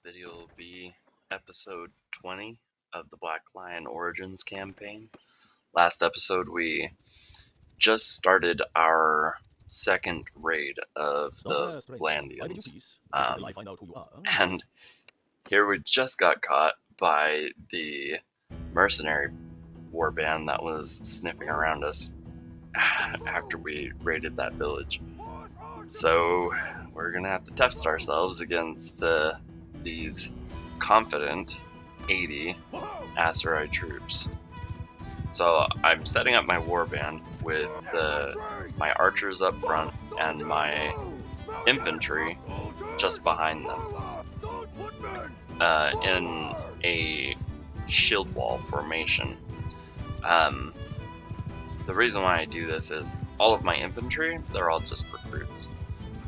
video will be episode 20 of the Black Lion Origins campaign. Last episode, we just started our second raid of the Landians. And here we just got caught by the mercenary warband that was sniffing around us after we raided that village. So we're gonna have to test ourselves against these confident 80 Aserai troops. So I'm setting up my warband with my archers up front and my infantry just behind them in a shield wall formation. The reason why I do this is all of my infantry, they're all just recruits,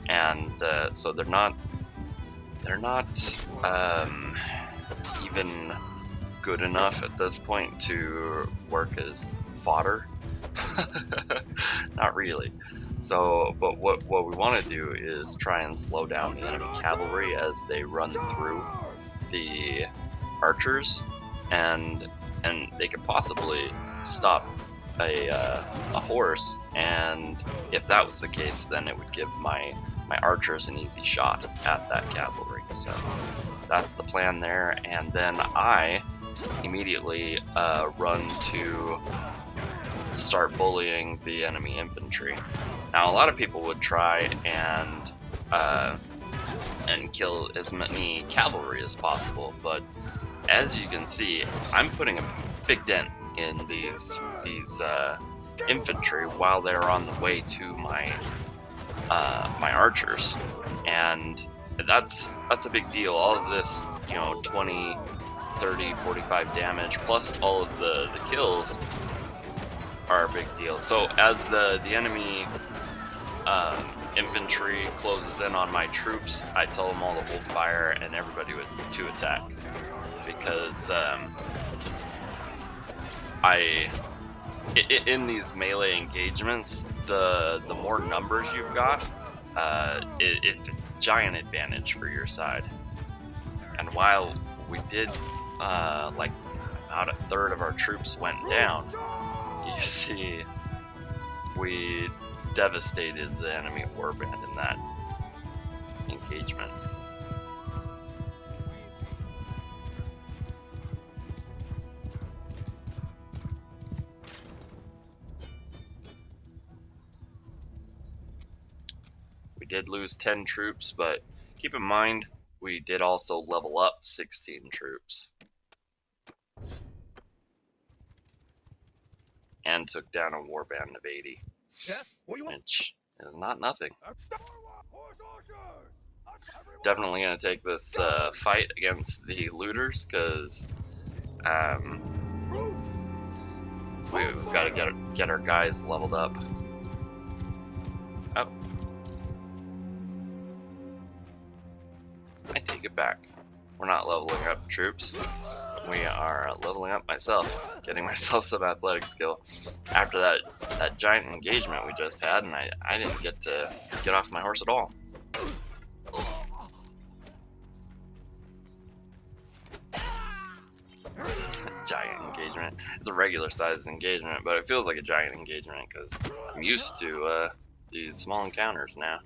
and so they're not even good enough at this point to work as fodder. Not really. So, but what we want to do is try and slow down the enemy cavalry as they run through the archers, and they could possibly stop a horse, and if that was the case, then it would give my archers an easy shot at that cavalry. So that's the plan there, and then I immediately run to start bullying the enemy infantry. Now, a lot of people would try and kill as many cavalry as possible, but as you can see, I'm putting a big dent in these infantry while they're on the way to my archers, and that's a big deal. All of this, 20, 30, 45 damage plus all of the kills are a big deal. So as the enemy infantry closes in on my troops, I tell them all to hold fire and everybody to attack, because in these melee engagements, the more numbers you've got, it's a giant advantage for your side. And while we did like about a third of our troops went down, you see we devastated the enemy warband in that engagement. We did lose 10 troops, but keep in mind we did also level up 16 troops and took down a warband of 80, which is not nothing. Definitely going to take this fight against the looters, because we've got to get our guys leveled up. Oh, I take it back. We're not leveling up troops. We are leveling up myself, getting myself some athletic skill after that giant engagement we just had, and I didn't get to get off my horse at all. Giant engagement. It's a regular sized engagement, but it feels like a giant engagement because I'm used to these small encounters now.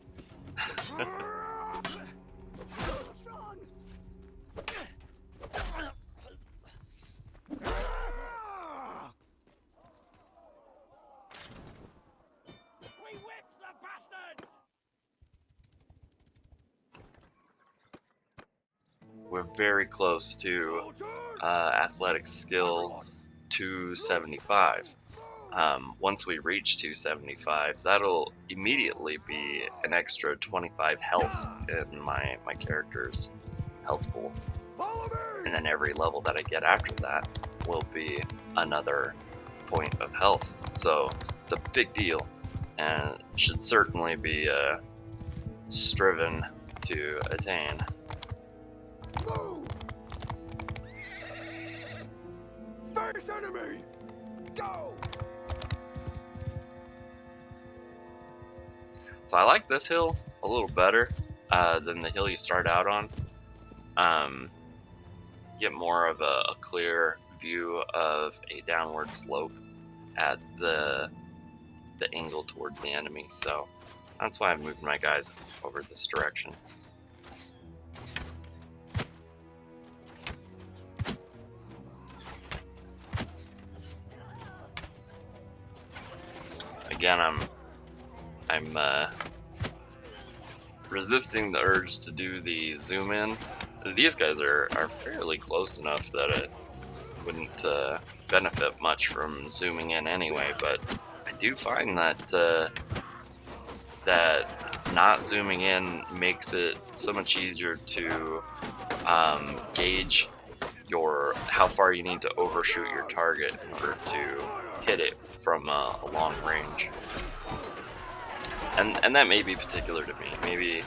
We're very close to athletic skill 275. Once we reach 275, that'll immediately be an extra 25 health in my character's health pool. And then every level that I get after that will be another point of health. So it's a big deal, and should certainly be striven to attain. Face enemy! Go! So I like this hill a little better than the hill you start out on. get more of a clear view of a downward slope at the angle toward the enemy. So that's why I've moved my guys over this direction. Again, I'm resisting the urge to do the zoom in. These guys are fairly close enough that it wouldn't benefit much from zooming in anyway, but I do find that that not zooming in makes it so much easier to gauge how far you need to overshoot your target in order to hit it from a long range. And that may be particular to me. Maybe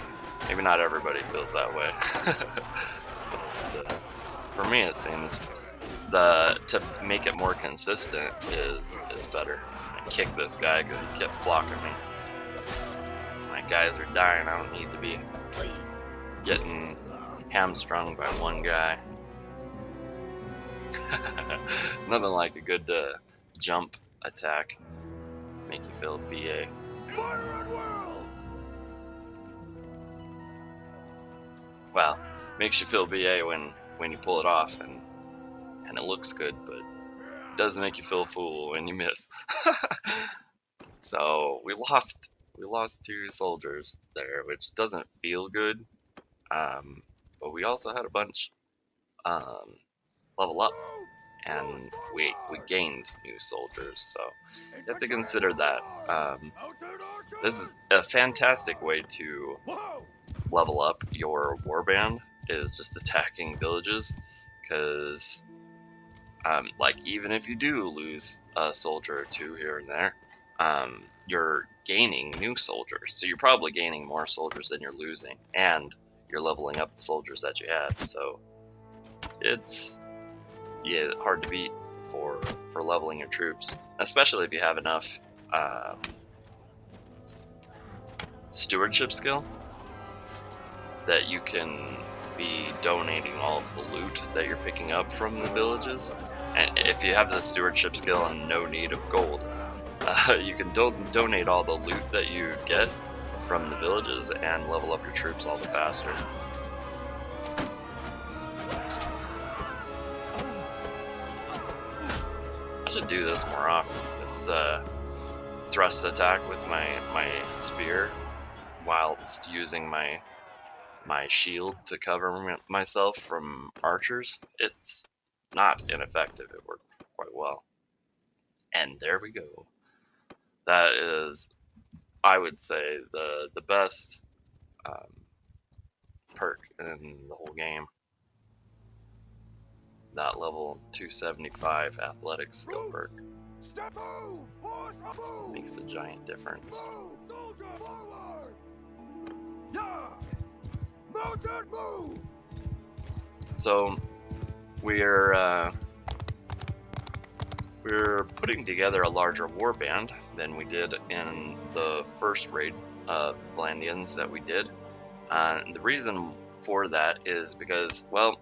not everybody feels that way. But for me, it seems to make it more consistent is better. I kick this guy because he kept blocking me. My guys are dying. I don't need to be getting hamstrung by one guy. Nothing like a good jump attack. Make you feel BA. Fire at will! Well, makes you feel BA when you pull it off and it looks good, but it does make you feel fool when you miss. So we lost 2 soldiers there, which doesn't feel good. But we also had a bunch level up, and we gained new soldiers, so you have to consider that. This is a fantastic way to level up your warband, is just attacking villages, because like even if you do lose a soldier or 2 here and there, you're gaining new soldiers, so you're probably gaining more soldiers than you're losing, and you're leveling up the soldiers that you had, so it's hard to beat for leveling your troops, especially if you have enough stewardship skill that you can be donating all of the loot that you're picking up from the villages. And if you have the stewardship skill and no need of gold, you can donate all the loot that you get from the villages and level up your troops all the faster. I should do this more often, this thrust attack with my spear whilst using my shield to cover myself from archers. It's not ineffective, it worked quite well. And there we go. That is, I would say, the best perk in the whole game. That level 275 athletics skill perk makes a giant difference. So we're putting together a larger warband than we did in the first raid of Vlandians that we did. The reason for that is because, well,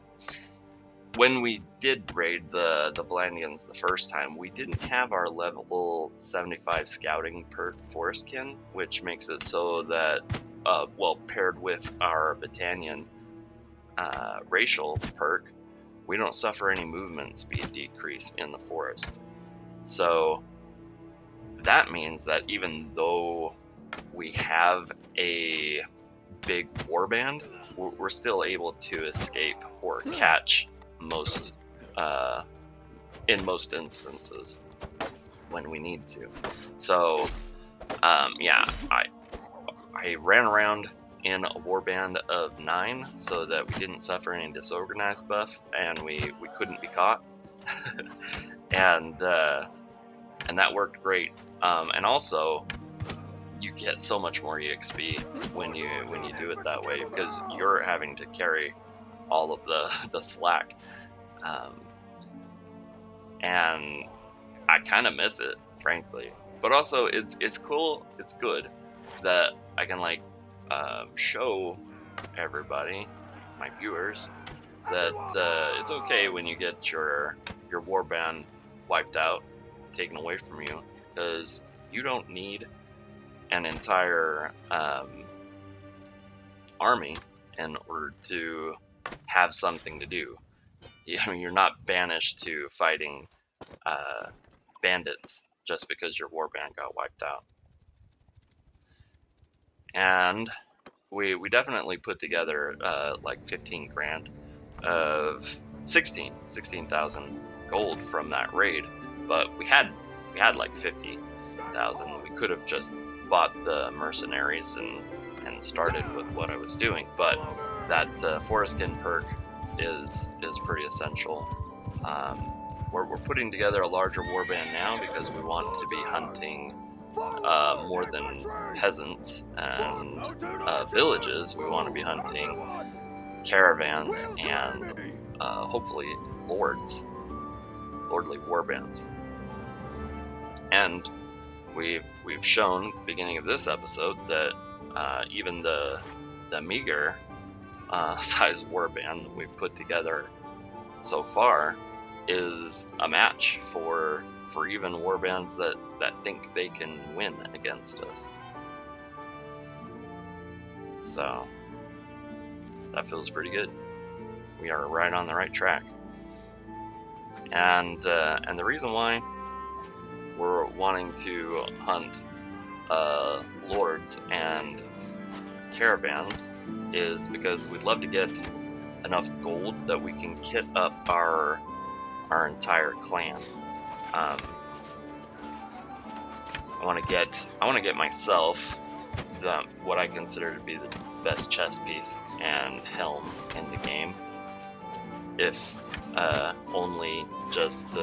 when we did raid the Vlandians the first time, we didn't have our level 75 scouting perk Forestkin, which makes it so that, well, paired with our Battanian racial perk, we don't suffer any movement speed decrease in the forest. So that means that even though we have a big warband, we're still able to escape or catch most in most instances when we need to. So yeah, I ran around in a warband of 9 so that we didn't suffer any disorganized buff, and we couldn't be caught. and that worked great. And also, you get so much more EXP when you do it that way, because you're having to carry all of the slack. And I kind of miss it, frankly. But also, it's cool, it's good that I can like show everybody, my viewers, that it's okay when you get your warband wiped out, taken away from you, because you don't need an entire army in order to have something to do. I mean, you're not banished to fighting bandits just because your warband got wiped out. And we definitely put together like 15 grand of 16,000 gold from that raid, but we had like 50,000. We could have just bought the mercenaries and started with what I was doing, but that Forestkin perk is pretty essential. We're putting together a larger warband now because we want to be hunting more than peasants and villages. We want to be hunting caravans and hopefully lordly warbands. And we've shown at the beginning of this episode that even the meager size warband that we've put together so far is a match for even warbands that think they can win against us. So that feels pretty good. We are right on the right track. And the reason why we're wanting to hunt lords and caravans is because we'd love to get enough gold that we can kit up our entire clan. I want to get myself what I consider to be the best chest piece and helm in the game, if only just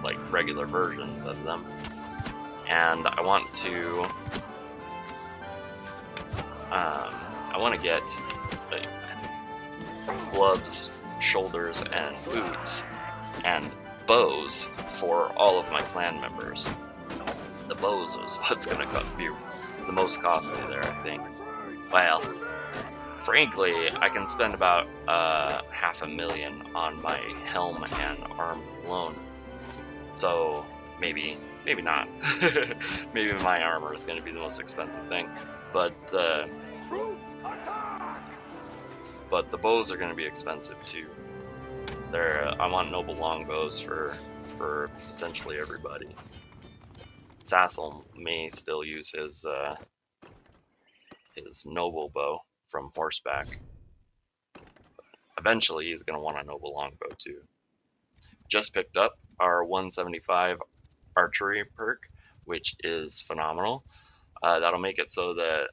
like regular versions of them. And I want to get like gloves, shoulders, and boots, and bows for all of my clan members. The bows is what's going to be the most costly there, I think. Well, frankly, I can spend about $500,000 on my helm and arm alone. So maybe not. Maybe my armor is going to be the most expensive thing, but the bows are going to be expensive too. I want noble longbows for essentially everybody. Sassel may still use his noble bow from horseback. Eventually, he's going to want a noble longbow too. Just picked up our 175 archery perk, which is phenomenal. That'll make it so that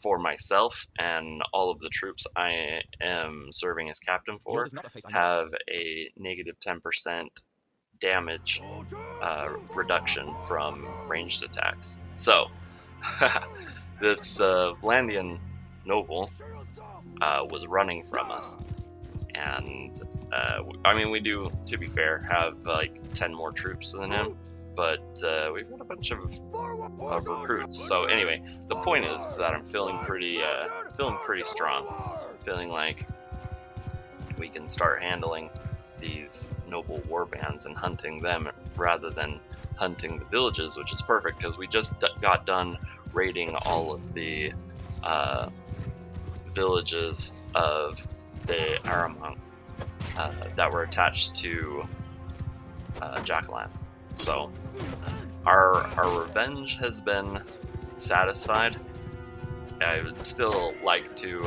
for myself and all of the troops I am serving as captain for have a negative 10% damage reduction from ranged attacks. So this Vlandian noble was running from us, and I mean, we do, to be fair, have like 10 more troops than him, but we've got a bunch of recruits. So anyway, the point is that I'm feeling pretty strong, feeling like we can start handling these noble warbands and hunting them rather than hunting the villages, which is perfect because we just got done raiding all of the villages of the Aramont that were attached to Jacqueline. So our revenge has been satisfied. I would still like to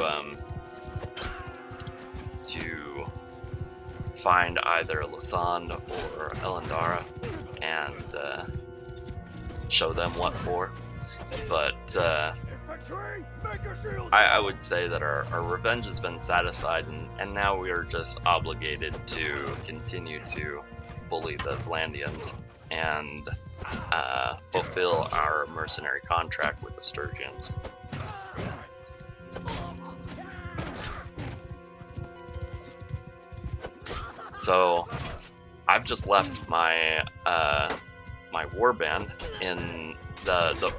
find either Lasand or Elendara and show them what for. But I would say that our revenge has been satisfied, and now we are just obligated to continue to bully the Vlandians and fulfill our mercenary contract with the Sturgians. So I've just left my my warband in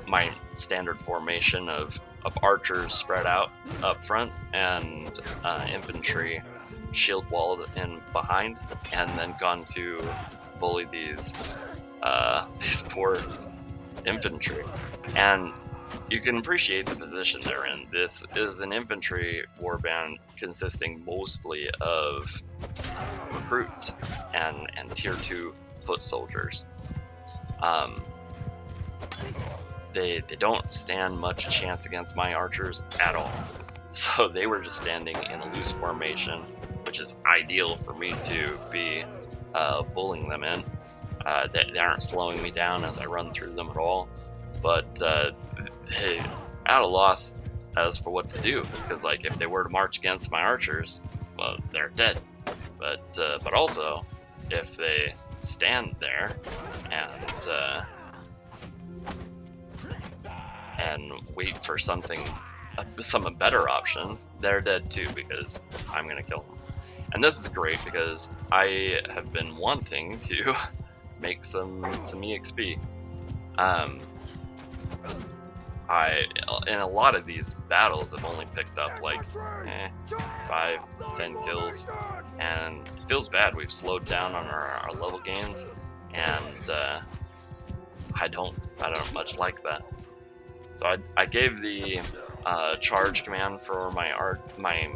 my standard formation of of archers spread out up front and infantry shield walled in behind, and then gone to bully these poor infantry. And you can appreciate the position they're in. This is an infantry warband consisting mostly of recruits and tier 2 foot soldiers. They don't stand much chance against my archers at all. So they were just standing in a loose formation, which is ideal for me to be bullying them in. They aren't slowing me down as I run through them at all, but they at a loss as for what to do, because like if they were to march against my archers, well, they're dead. But also if they stand there and wait for some better option, they're dead too, because I'm gonna kill them. And this is great because I have been wanting to make some EXP. I in a lot of these battles I've only picked up like 5-10 kills, and it feels bad. We've slowed down on our level gains, and I don't much like that. So I gave the charge command for my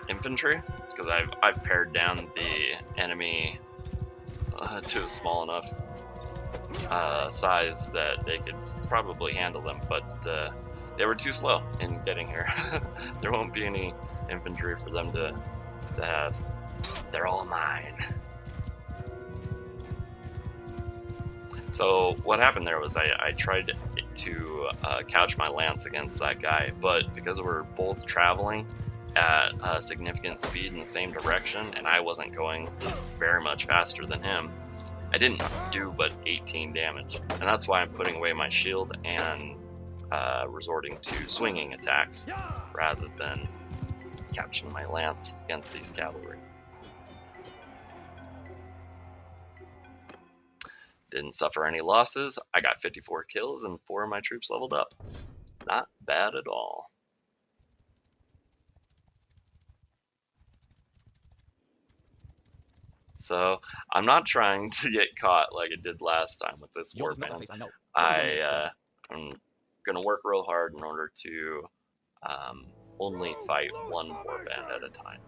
infantry, because I've pared down the enemy to a small enough size that they could probably handle them, but they were too slow in getting here. There won't be any infantry for them to have. They're all mine. So what happened there was I tried to couch my lance against that guy, but because we're both traveling at a significant speed in the same direction, and I wasn't going very much faster than him, I didn't do but 18 damage. And that's why I'm putting away my shield and resorting to swinging attacks rather than couching my lance against these cavalry. Didn't suffer any losses. I got 54 kills and 4 of my troops leveled up. Not bad at all. So I'm not trying to get caught like I did last time with this warband. I'm gonna work real hard in order to only fight one warband at a time.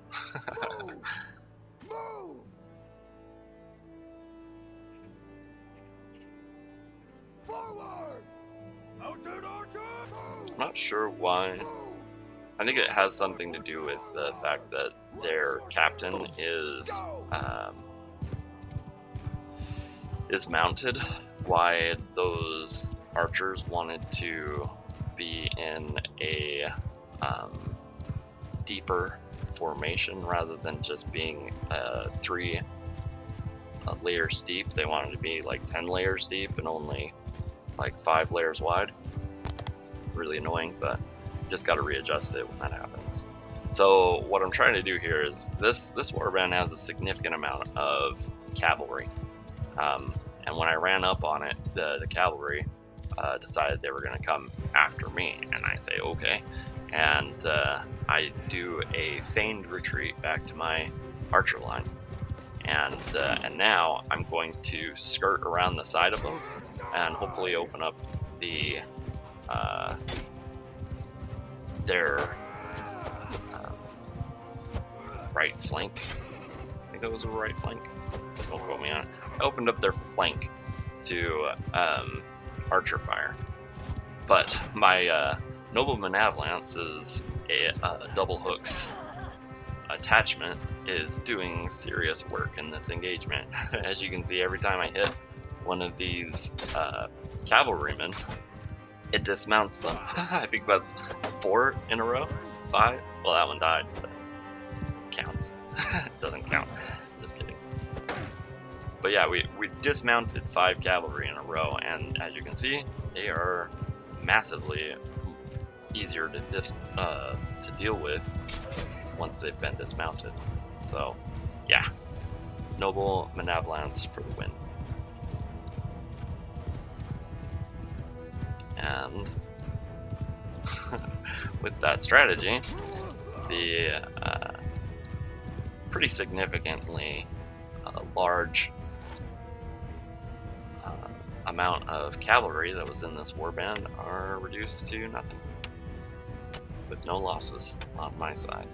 I'm not sure why. I think it has something to do with the fact that their captain is mounted. Why those archers wanted to be in a deeper formation rather than just being 3 layers deep. They wanted to be like 10 layers deep and only like 5 layers wide. Really annoying, but just got to readjust it when that happens. So what I'm trying to do here is this warband has a significant amount of cavalry, and when I ran up on it, the cavalry decided they were going to come after me, and I say okay, and I do a feigned retreat back to my archer line, and now I'm going to skirt around the side of them and hopefully open up their right flank. I think that was a right flank. Don't quote me on it. I opened up their flank to archer fire, but my nobleman avalance's double hooks attachment is doing serious work in this engagement. As you can see, every time I hit one of these cavalrymen, it dismounts them. I think that's 4 in a row, 5. Well, that one died, but counts. It doesn't count. Just kidding. But yeah, we dismounted 5 cavalry in a row, and as you can see, they are massively easier to deal with once they've been dismounted. So yeah, noble Manavalance for the win. And with that strategy, the pretty significantly large amount of cavalry that was in this warband are reduced to nothing, with no losses on my side.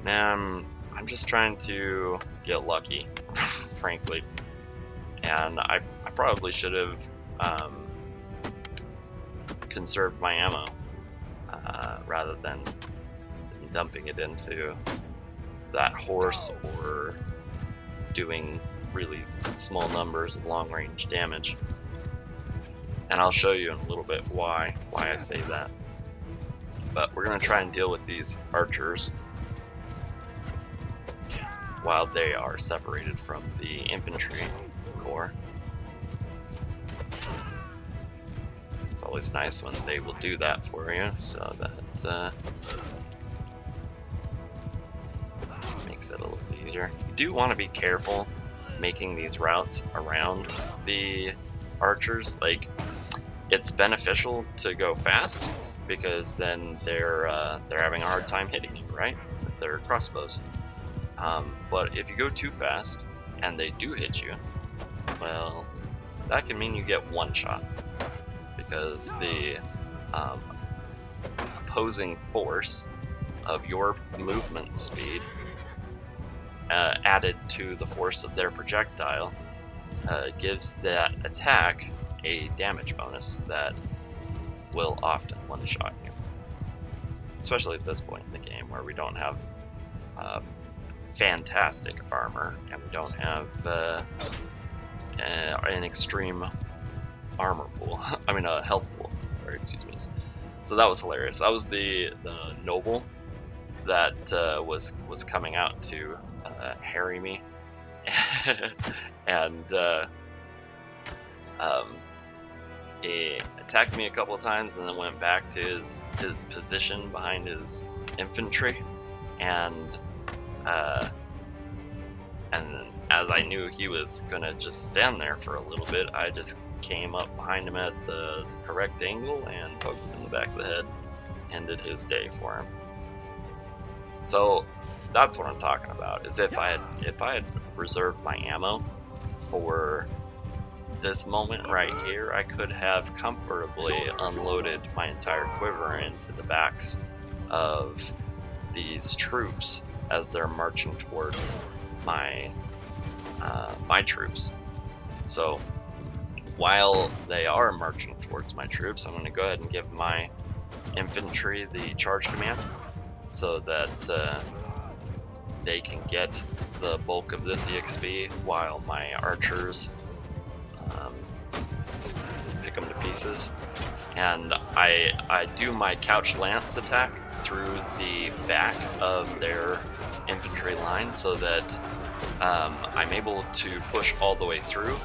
Now I'm just trying to get lucky, frankly, and I probably should have conserved my ammo rather than dumping it into that horse or doing really small numbers of long-range damage. And I'll show you in a little bit why I say that. But we're going to try and deal with these archers while they are separated from the infantry corps. It's always nice when they will do that for you, so that makes it a little easier. You do want to be careful making these routes around the archers. Like, it's beneficial to go fast because then they're having a hard time hitting you, right, with their crossbows. But if you go too fast and they do hit you, well, that can mean you get one shot, because the opposing force of your movement speed added to the force of their projectile gives that attack a damage bonus that will often one-shot you. Especially at this point in the game where we don't have fantastic armor and we don't have an extreme armor pool. I mean, a health pool. Sorry, excuse me. So that was hilarious. That was the noble that was coming out to harry me, and he attacked me a couple of times and then went back to his position behind his infantry, and as I knew he was gonna just stand there for a little bit, I just came up behind him at the correct angle and poked him in the back of the head, ended his day for him. So that's what I'm talking about, is if I had reserved my ammo for this moment right here, I could have comfortably unloaded my entire quiver into the backs of these troops as they're marching towards my troops. So while they are marching towards my troops, I'm going to go ahead and give my infantry the charge command so that they can get the bulk of this EXP while my archers pick them to pieces. And I do my couch lance attack through the back of their infantry line so that I'm able to push all the way through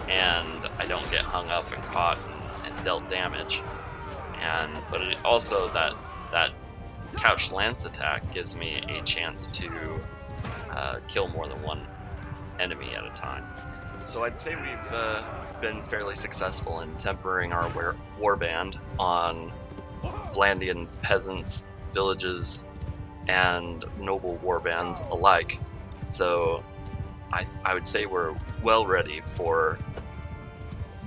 and I don't get hung up and caught and dealt damage. But it also, that couch lance attack gives me a chance to kill more than one enemy at a time. So I'd say we've been fairly successful in tempering our warband on Vlandian peasants, villages, and noble warbands alike. So I would say we're well ready for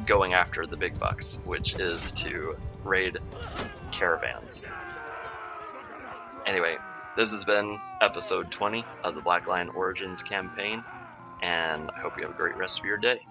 going after the big bucks, which is to raid caravans. Anyway, this has been episode 20 of the Black Lion Origins campaign, and I hope you have a great rest of your day.